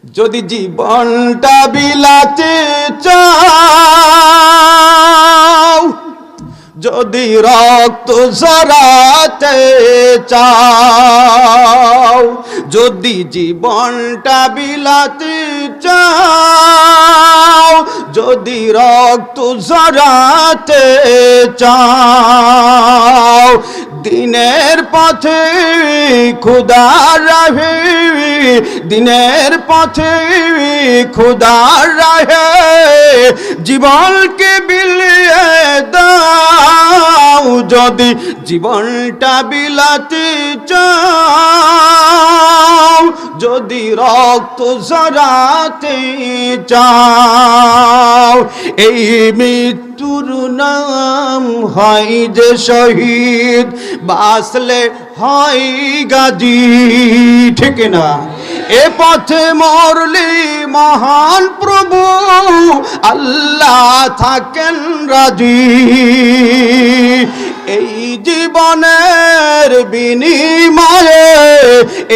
যদি জীবনটা বিলাতে চাও, যদি রক্ত ঝরাতে চাও, যদি জীবনটা বিলাতে চাও, যদি রক্ত ঝরাতে চাও, দিনের পথে খোদার রাহে, দিনের পথে খোদার রাহে জীবনকে বিলিয়ে দাও। যদি জীবনটা বিলাতে চাও, যদি রক্ত ঝরাতে চাও, এই মৃত্যুর নাম হয় যে শহীদ, বাঁচলে হয় গাজী, ঠিক না? এ পথে মরলি মহান প্রভু আল্লাহ থাকেন রাজি। এই জীবনের বিনিময়ে,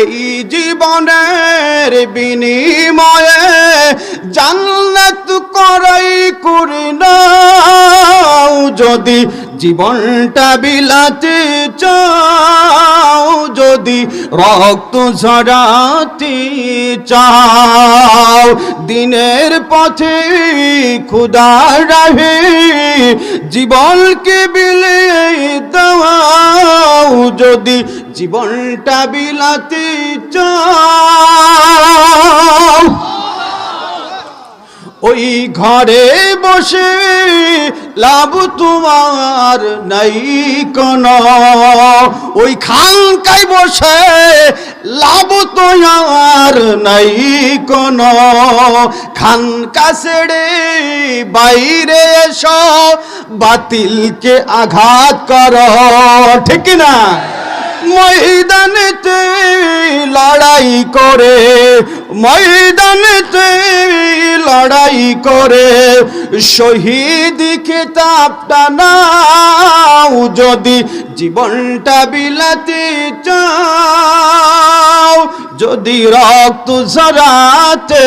এই জীবনের বিনিময়ে জান্নাত করাই করি নাও। যদি জীবনটা বিলাতে চাও, যদি রক্ত ঝরাতে চাও, দিনের পথে খোদার রাহে জীবনকে বিলিয়ে দাও। যদি জীবনটা বিলাতে চাও, ওই ঘরে বসে লাভ তোমার নাই কোন, ওই খানকায় বসে লাভ তোমার নাই কোন। খানকা ছেড়ে বাইরে এসো, বাতিলকে আঘাত করো, ঠিক না? ময়দানেতে লড়াই করে, ময়দানেতে লড়াই করে শহীদ খেতাবটা নাও। যদি জীবনটা বিলাতে চাও, যদি রক্ত ঝরাতে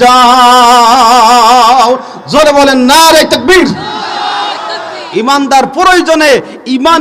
চাও, জোরে বলেন নারে তাকবীর। ইমানদার প্রয়োজনে ইমান